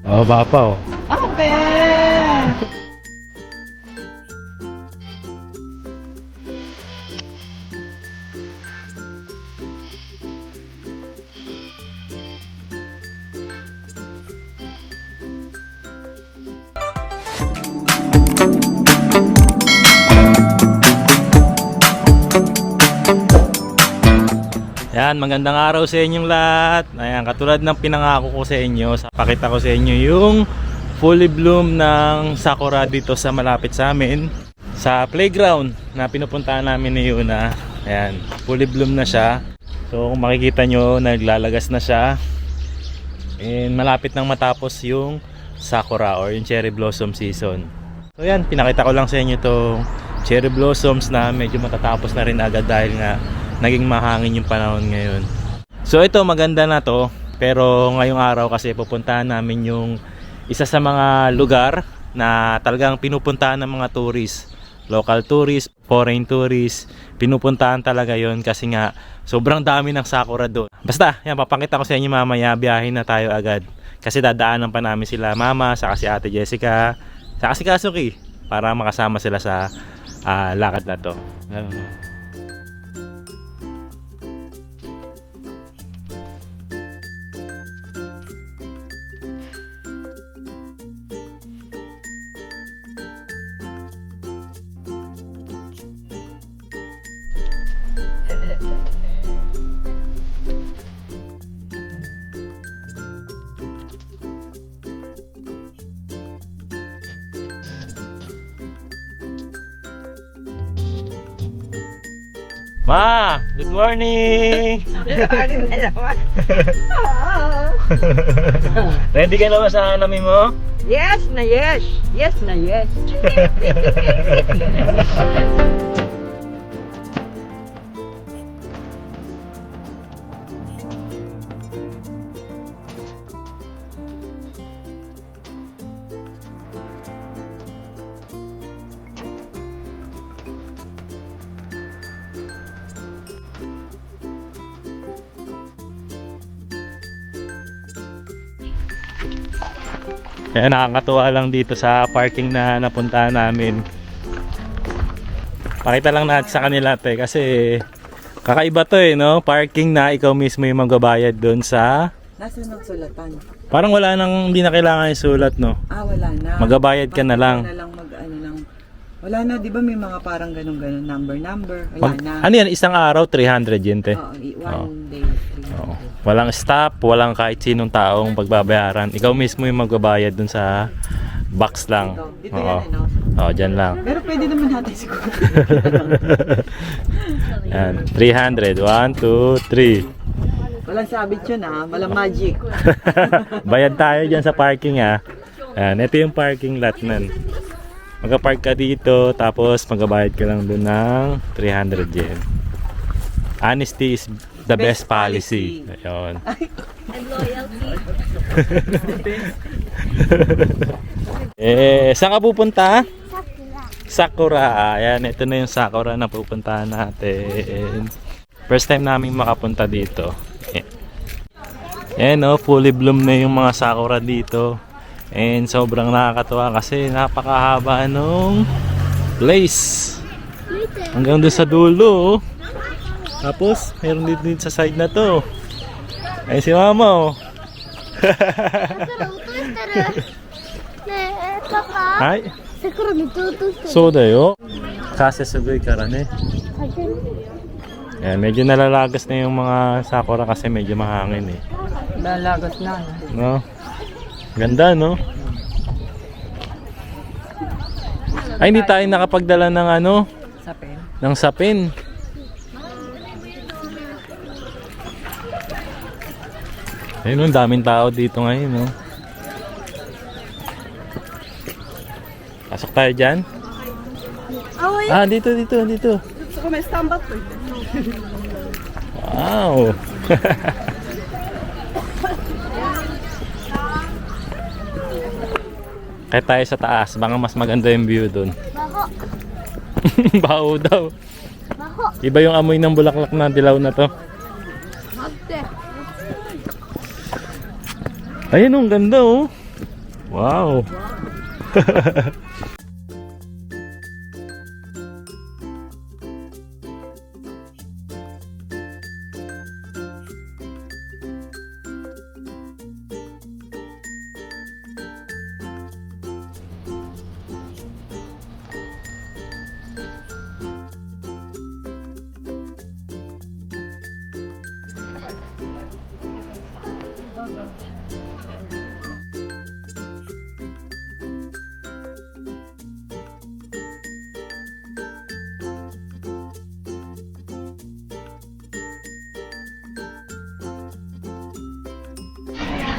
Oh, bapa oh. Ape! Yan, magandang araw sa inyong lahat. Ayan, katulad ng pinangako ko sa inyo, pakita ko sa inyo yung fully bloom ng sakura dito sa malapit sa amin, sa playground na pinupuntahan namin ni Yuna. Ayan, fully bloom na siya. So kung makikita nyo, naglalagas na siya. And malapit nang matapos yung sakura or yung cherry blossom season. So yan, pinakita ko lang sa inyo itong cherry blossoms na medyo matatapos na rin agad dahil nga naging mahangin yung panahon ngayon. So ito, maganda na to, pero ngayong araw kasi pupuntahan namin yung isa sa mga lugar na talagang pinupuntahan ng mga tourists, local tourists, foreign tourists. Pinupuntahan talaga yon kasi nga sobrang dami ng sakura doon. Basta yan, papakita ko sa inyo mamaya. Biyahin na tayo agad kasi dadaanan pa namin sila mama, saka si ate Jessica, saka si Kasuki, para makasama sila sa lakad na to. Ma, good morning! Ready ka na ba sa hanami mo? Yes na yes! Yes na yes! Kaya nakakatuwa lang dito sa parking na napuntahan namin. Pakita lang natin sa kanila kasi kakaiba to no? Parking na ikaw mismo yung magbabayad doon sa... Nasaan ang sulatan? Parang wala nang, hindi na kailangan yung sulat, no? Wala na. Magbabayad ka na lang. Wala na, di ba may mga parang ganun-ganun, number. Wala na. Ano yan, isang araw, 300 yun, te? Oo, one day. Oo. Walang stop, walang kahit sinong taong pagbabayaran. Ikaw mismo yung magbabayad dun sa box lang. Dito yan, ano? Oo, dyan lang. Pero pwede naman natin siguro. Yan, 300. 1, 2, 3. Walang sabit yun walang magic. Bayad tayo dyan sa parking Yan, ito yung parking lot nan. Magka-park ka dito, tapos magbabayad ka lang dun ng 300 yen. Honesty is the best policy. Ayun. And loyalty. Saan ka pupunta? Sakura. Ayan, ito na yung sakura na pupuntahan natin. First time namin makapunta dito. Ayan, fully bloom na yung mga sakura dito. And sobrang nakakatuwa kasi napakahaba nung place. Hanggang doon sa dulo. Tapos, meron dito sa side na to. Ayun si mama Hai. So dayo. Kasi sugay karane. Ayan, medyo nalalagas na yung mga sakura kasi medyo mahangin Nalagas na. No? Ganda, no? Ay, hindi tayo nakapagdala ng Sapin. ng sapin. Ayun, daming tao dito ngayon, no? Pasok tayo dyan? Dito. Gusto ko may stambat po. Wow! Kahit tayo sa taas, baka mas maganda yung view dun. Bako. Baho daw. Bako. Iba yung amoy ng bulaklak na dilaw na to. Magte. Ayun, ang ganda oh. Wow.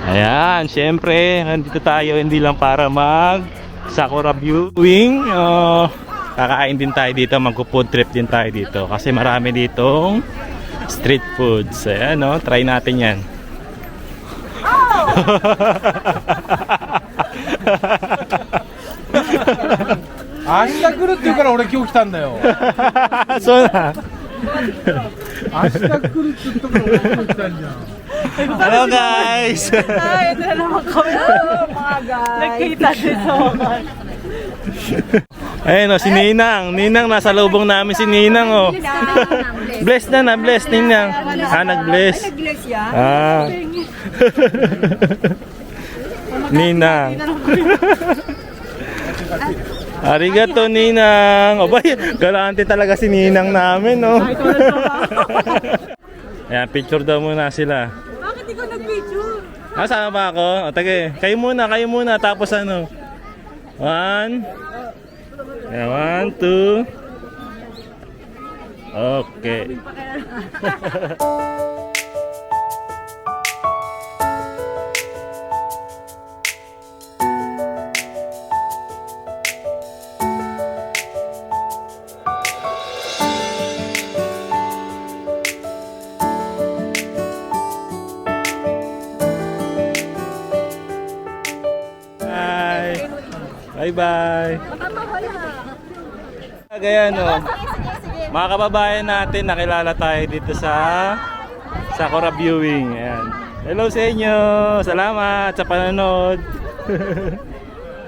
Ayan, syempre, nandito tayo hindi lang para mag Sakura viewing. Kakain din tayo dito, magpo-food trip din tayo dito kasi marami ditong street foods. Ayan, no? Try natin yan. So na. Hello guys! Ay, ito na naman kami. Mga guys. Nagkita din sa wakas. Ayun o, si Ninang. Ninang, nasa lubong namin si Ninang o. Bless na, bless Ninang. Nag-bless. Nag-bless yan? Ninang. Arigato Ninang. O ba, galante talaga si Ninang namin o. Ayan, picture daw muna sila. Bakit ikaw nag-picture? Sama ba ako? O, tage, kayo muna, tapos ano? 1. Ayan, 1, 2. Okay. Bye-bye. Gaya no. Mga kababayan natin, nakilala tayo dito sa Sakura viewing. Ayan. Hello sa inyo. Salamat sa panonood.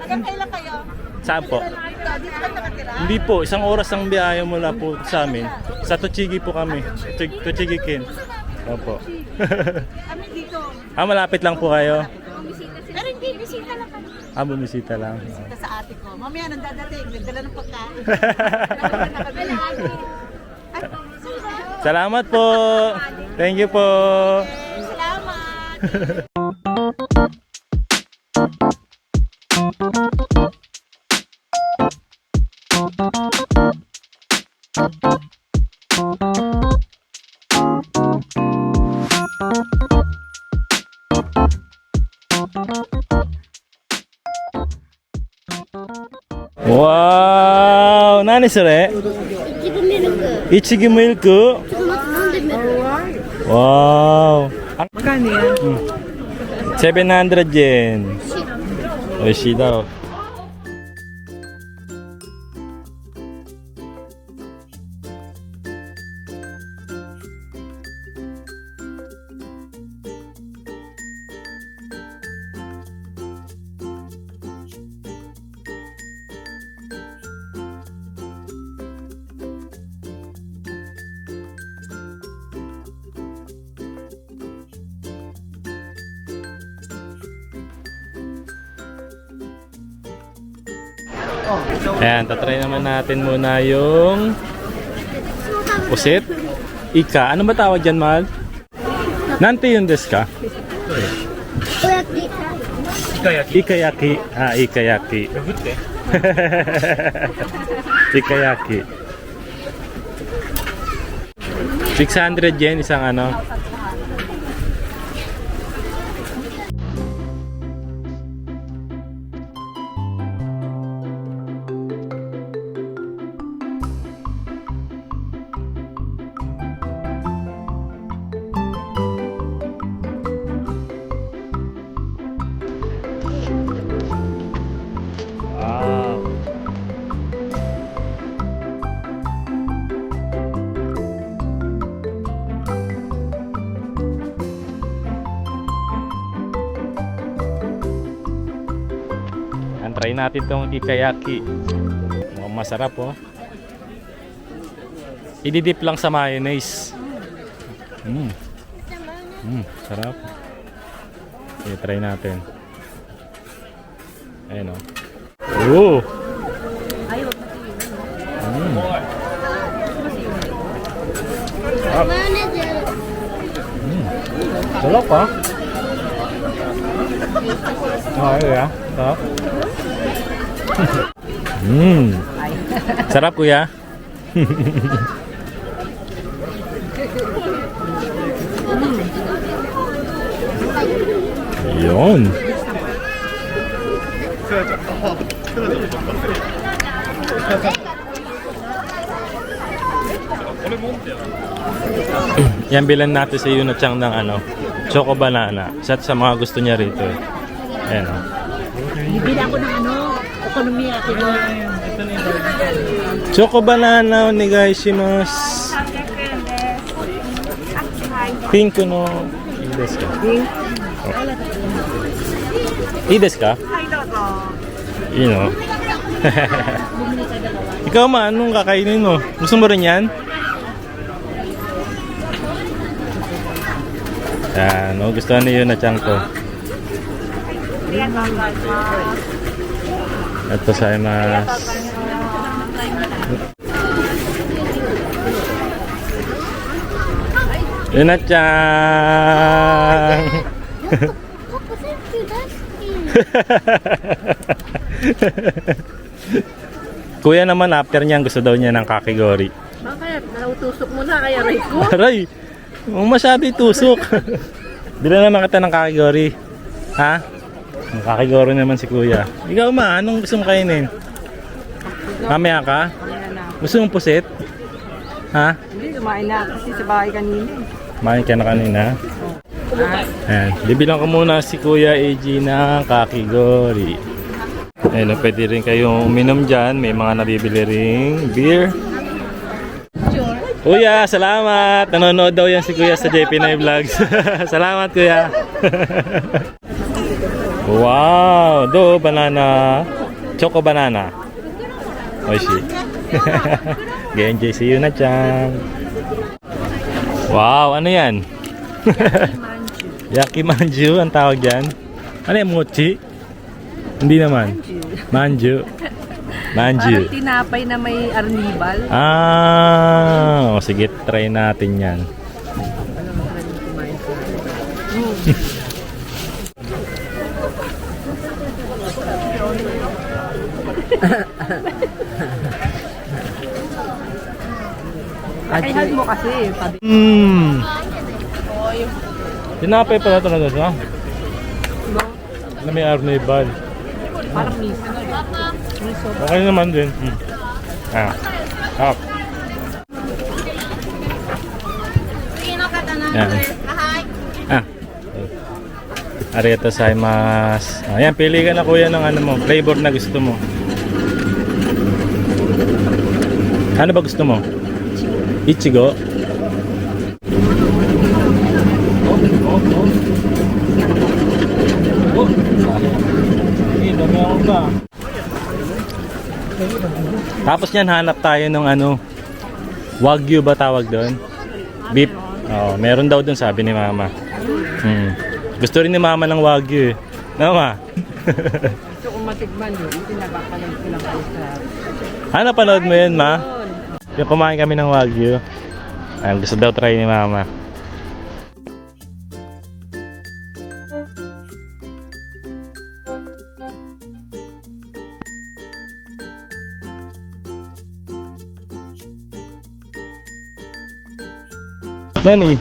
Hanggang kailan kayo? Saan po? Dito lang nakatira? Hindi po, isang oras ang biyahe mula po sa amin. Sa Tochigi po kami. Tochigi-kin. Opo. Kami dito. Malapit lang po kayo. Pero hindi, bisita lang kami. Bumisita lang. Bisita sa ate ko. Mamaya nang dadating, nagdala ng pagkain. Salamat po. Thank you po. Salamat. Wow! Nani sore? Ichigi milk. Wow! Magkano yan? 700 yen. Oishi daw. Ayan, tatry naman natin muna yung pusit. Ika. Ano ba tawag dyan, mahal? Nante yun desu ka? Ikayaki. Ikayaki. Ikayaki. 600 yen isang ano. try natin tong ikayaki. Mukhang masarap oh. Ididip lang sa mayonnaise. Sarap. Okay, try natin. Ayun oh. Oh! Sarap. Sarap ah. Okay ah. Sarap. Sarap kuya. Yun. Yan bilan natin sa Yunachang ng ano, choco banana. Sa mga gusto niya rito. Ayan o. Bibila ko ng ano, ekonomiya ko doon. Choco banana ni guys, shimas. Pink no. Ides ka. Ides ka? You know. Ikaw ma, anong kakainin mo? Gusto mo rin yan? Yan, no, gusto na yun na chang to. Ito sa mas. Yun na chang. Kuya naman after niyan gusto daw niya ng kakigori. Bakit? Nautusok mo na kaya rin ko. Aray! Masyado tusok. Bila naman kita ng kakigori. Ha? Kakigori naman si kuya. Ikaw ma, anong gusto mo kainin? Mamaya ka? Gusto mong pusit? Ha? Hindi, kumain na kasi sa bahay kanina. Kumain ka na kanina? Ayan. Bibilang ko muna si Kuya AG ng kakigori. Ayan, pwede rin kayong uminom dyan. May mga nabibili ring beer. Kuya, salamat! Nanonood daw yan si Kuya sa JP9 Vlogs. Salamat Kuya! Wow! Do, banana. Choco banana. Oishi. Genji, see you na chan. Wow, ano yan? Yakimanju ang tawag dyan. Ano yung mochi? Hindi naman. Manju. Manju. Parang tinapay na may arnibal. Ah, sige, try natin yan. Kailan mo kasi, sabi. Tinapay pala talaga siya. Na may arnibal. Parang miso. Okay naman din. Ah. Up. Yan. Ah. Arigatou gozaimasu. Ayan, pili ka na kuya ng ano mo, flavor na gusto mo. Ano ba gusto mo? Ichigo? Tapos niyan hanap tayo ng ano, Wagyu ba tawag doon? Beef. Oh, meron daw doon sabi ni Mama. Gusto rin ni Mama ng Wagyu eh. No, Ma? Gusto kong matigman yun. Pinabakalan ko lang kayo sa... Ano panood mo yun, Ma? Yung kumain kami ng Wagyu. Ay, gusto daw try ni Mama. Nani?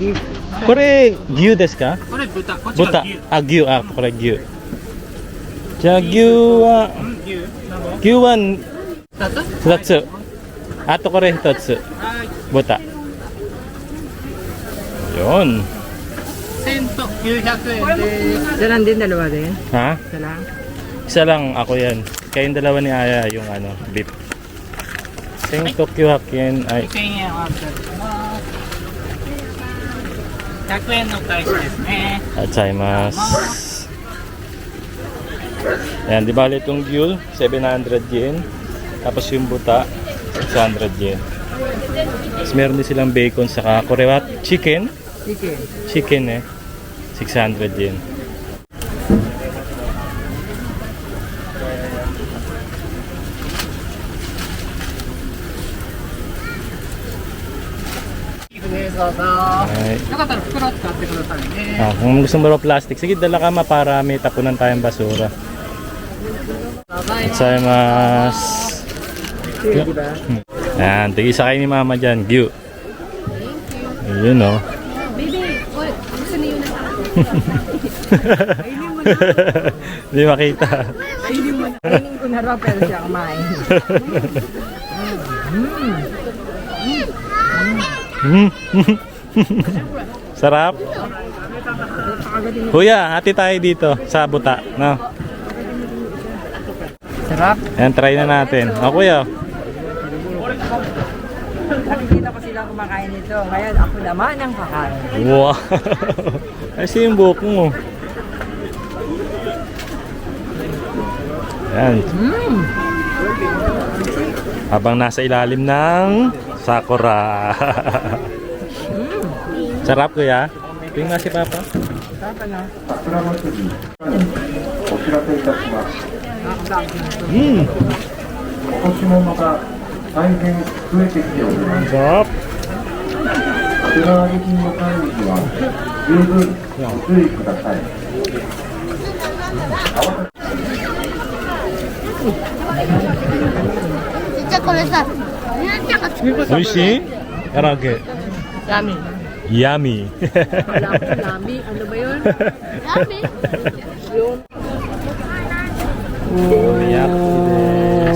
Beef. Kore, gyu desu ka? これ豚。こっち Buta. Ah, gyu. Ah, kore gyu. Ja, gyu wa... Gyu wa... 2つ。あとこれ1つ。Buta. Yun. 1900円です。Isa lang din, dalawa din. Ha? Isa lang. Isa lang ako yan. Kayong dalawa ni Aya yung ano, beef. 1900 yen ay 1000円は100円の返しですね。gozaimasu. Ayan, di bali itong gyul, 700 yen. Tapos yung buta, 600 yen. Tapos meron din silang bacon saka korewat chicken. Sige. Chicken 600 yen. Alright. よかったら袋使ってくださいね。 Kung gusto mo raw plastic, sige dala ka ma para may tapunan tayong basura. Gozaimasu. Ayan, tigisa kayo ni mama dyan. Gyu. Ayun o. Hindi makita. Kainin ko na raw pero siya kumain. Sarap. Kuya, hati tayo dito sa buta. No? Sarap. Ayan, try na natin. O kuya. Nakikita ko silang kumakain nito. Ngayon ako naman ang kakain. Wow. Kasi yung buhok mo. Ayan. Habang nasa ilalim ng sakura. Sarap kuya. Tingnan si Papa. Sarap na. 桜祭りお知らせいたします。 Mm. 今年もまた大変増えてきております。 Sarap. 桜揚げ品の際には十分ご注意ください。じゃあこれさ、美味しい？唐揚げ。 Yummy. Yummy. Wala ko yummy. Ano ba yun? Yummy.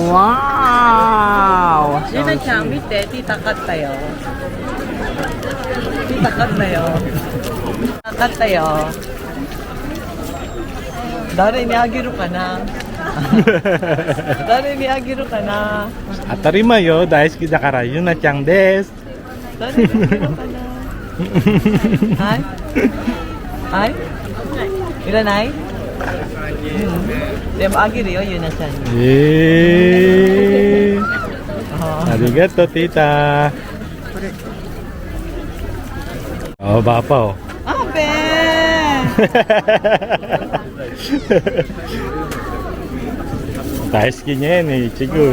Wow! Yuna-chan, mite, titakat tayo. Titakat tayo. Titakat tayo. Dari miyagiro ka na. Dari miyagiro ka na. Atarimayo, daisuki dakara Yuna-chan desu. Dari miyagiro ka na. Hai? Hai? Iranai? De mo agiro yo, Yuna-chan. Arigato, tita. Oh, bapa oh. Abe! Daisuki niya yan eh, Ichigo.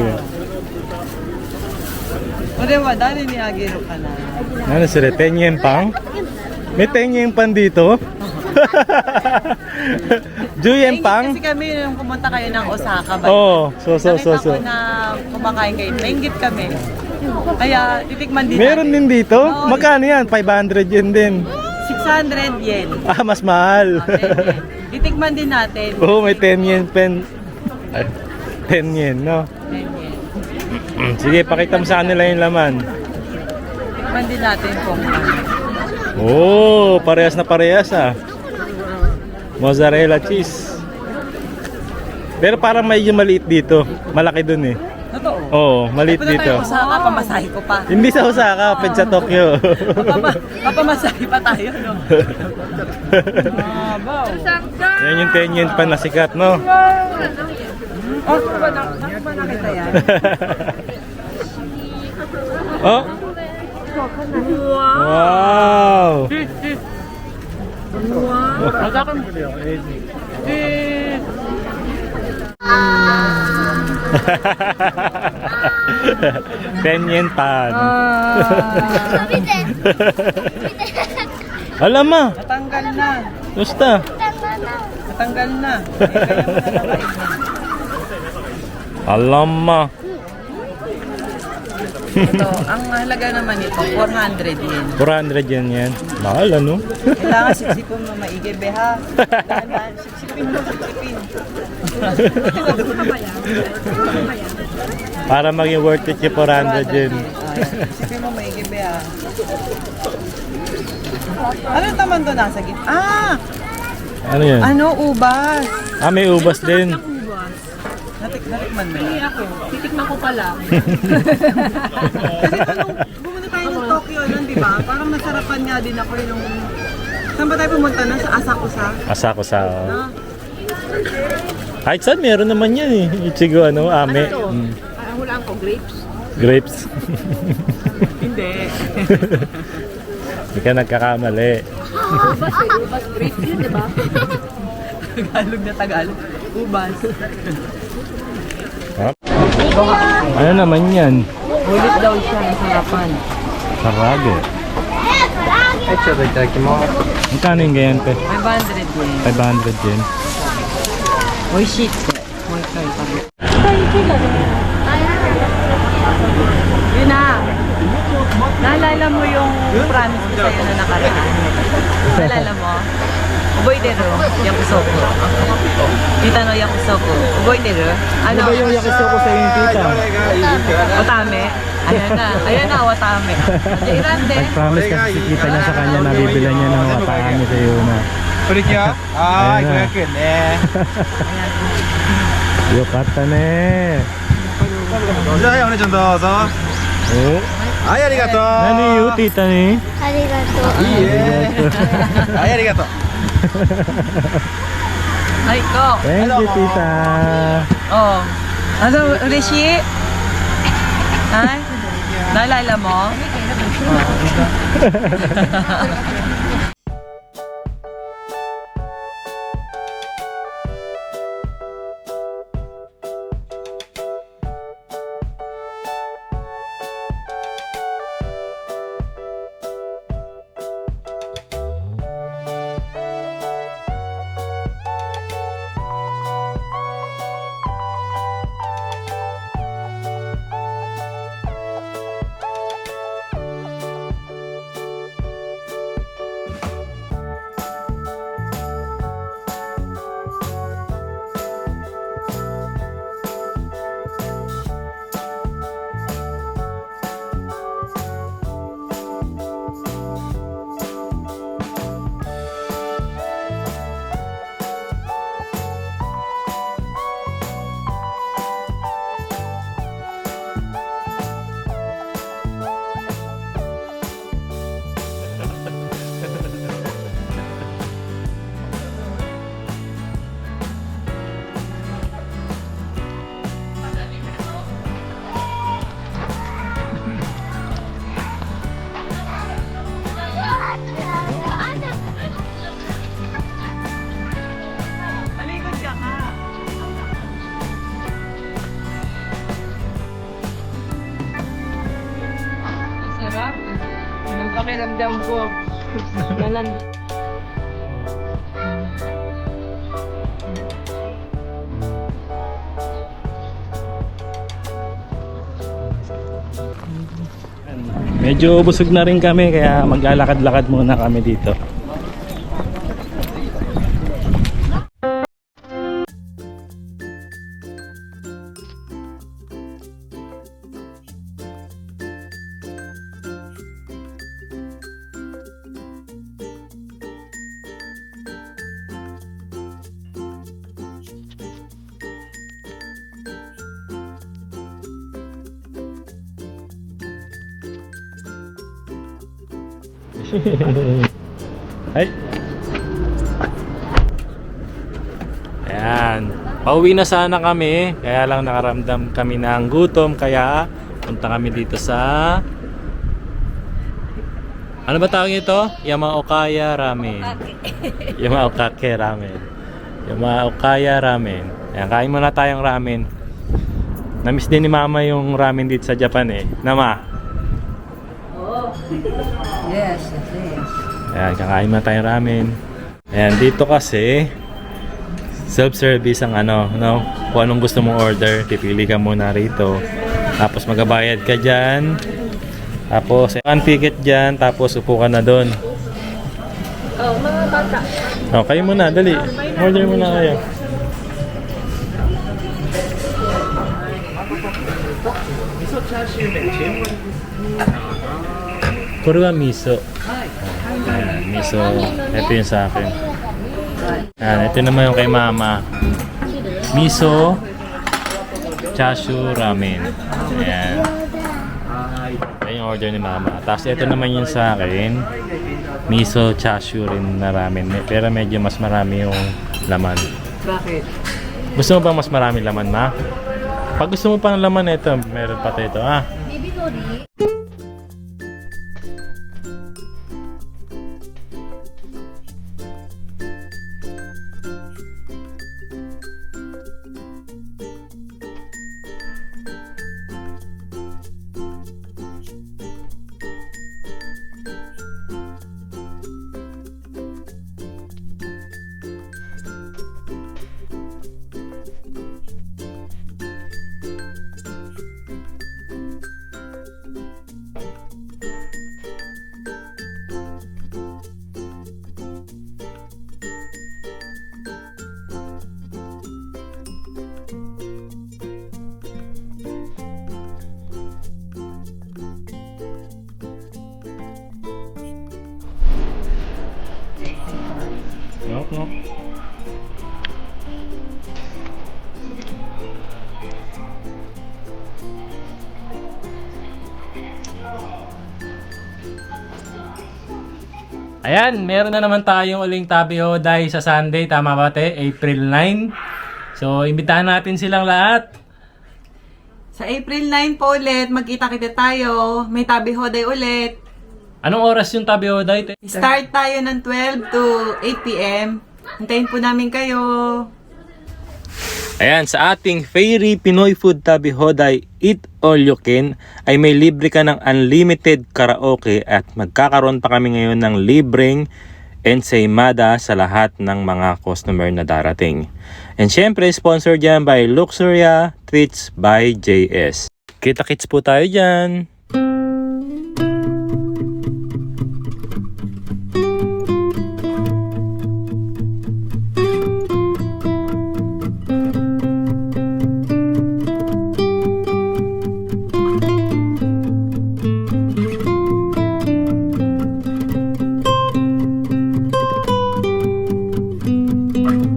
Ore wa dari miyagiro ka na. Ano sila, 10 yen pang? May 10 yen pang dito? 10 yen pang? Kasi kami nung pumunta kayo ng Osaka ba? Oo, so. Nakita ko na kumakain kayo. Nainggit kami. Kaya titikman din Meron natin. din dito? Oo, Magkano yan? 500 yen din. 600 yen. Ah, mas mahal. 10 yen. Titikman din natin. Oo, may 10 yen pen. Ay, 10 yen, no? 10 yen. Sige, pakita mo sa kanila yung laman. Tikman din natin kung ano. Oh, parehas na parehas ah. Mozzarella cheese. Pero parang medyo maliit dito. Malaki dun eh. Totoo. Oo, maliit Punta dito. tayo Osaka, pamasahe ko pa. Hindi sa Osaka, pwede sa Tokyo. Papamasahe pa tayo, no? Baw. Yan yung 10 yen pa na sikat, no? Oh, ba nakita yan? Oh? Wow! Yen pan. Alam ma, Natanggal na. gusta. Natanggal na. Eh, kaya mo na nakainin. Alam ma. Ito, ang halaga naman ito, 400 yen. 400 yen yan. Mahal ano? Kailangan siksipin mo maigi, be ha? Dahan-dahan, siksipin mo, siksipin. Para maging worth it yung 400 yen. Siksipin mo maigi, be ha? Ano naman to nasa gitna? Ah! Ano yan? Ano? Ubas! Ah, may ubas din. Natikman mo. Hindi ako. Titikman ko pala. Kasi ito nung pumunta tayo ng Tokyo nun, di ba? Parang masarapan nga din ako yung... Saan ba tayo pumunta nun? Sa Asakusa? Asa ko sa... No? Kahit saan meron naman yan eh. Ichigo ano, ame. Ano to? Mm. Hulaan ko, grapes. Grapes. Hindi. Hindi ka nagkakamali. Ubas grapes yun, di ba? Tagalog na Tagalog. Ubas. Ano naman yan? Ulit daw siya ng sarapan. Sarage. Magkano yung ganyan pe? 500 yen. 500 yen. Oishite. Moikai tabi. Yun na. Naalala mo yung promise ko sa'yo na nakaraan? Naalala mo? Oboiteru? Yakusoko. Kita no yakusoko. Oboiteru? Ano? Ano ba yung yakisoku sa yung tita? Watame? Ayan na, watame. Irande. Nag-promise kasi si tita niya sa kanya na bibilan niya ng watame sa iyo na. プリキュアあー、ありがとう500円ね。 Yokata ne. じゃあ、お姉ちゃんどうぞ。は Oh, い、ありがとう。 nani yu tita ni? ありがとう。いいえ。はい、ありがとう。Ay, ko. Thank you tita. Oh. Ano, ureshi? Ay? Naalala mo? Malikot ka ka. Sarap. Anong pakiramdam ko? Nalan. Medyo busog na rin kami kaya maglalakad-lakad muna kami dito. Ay. Ayan. Pauwi na sana kami. Kaya lang nakaramdam kami ng gutom. Kaya punta kami dito sa... Ano ba tawag ito? Yamaokaya Ramen. Yamaokake Ramen. Yamaokaya Ramen. Ayan, kain muna tayong ramen. Namiss din ni Mama yung ramen dito sa Japan eh. Nama? Yes. Ayan, kakain na tayong ramen. Ayan, dito kasi self-service ang ano, no? Kung anong gusto mong order, pipili ka muna rito. Tapos magabayad ka dyan. Tapos, one ticket dyan. Tapos, upo ka na doon. Oh, mga bata. O, kayo muna, dali. Order muna kayo. Kore wa miso. Ayan, miso. Ito yung sa akin. Ayan, ito naman yung kay Mama. Miso chashu ramen. Ayan. Ayan yung order ni Mama. Tapos ito naman yung sa akin. Miso chashu rin na ramen. Pero medyo mas marami yung laman. Bakit? Gusto mo bang mas marami laman, ma? Pag gusto mo pa ng laman, ito, meron pa ito, ah. Baby Nori. No. Ayan, meron na naman tayong uling Tabi Hoday sa Sunday, tama ba te? April 9. So, imbitahan natin silang lahat. Sa April 9 po ulit, magkita-kita tayo. May Tabi Hoday ulit. Anong oras yung Tabi Hoday te? Start tayo ng 12 to 8 p.m. Hintayin po namin kayo. Ayan, sa ating Fairy Pinoy Food Tabi Hoday Eat All You Can ay may libre ka ng unlimited karaoke at magkakaroon pa kami ngayon ng libreng ensaymada sa lahat ng mga customer na darating. And syempre, sponsored yan by Luxuria Treats by JS. Kita-kits po tayo dyan!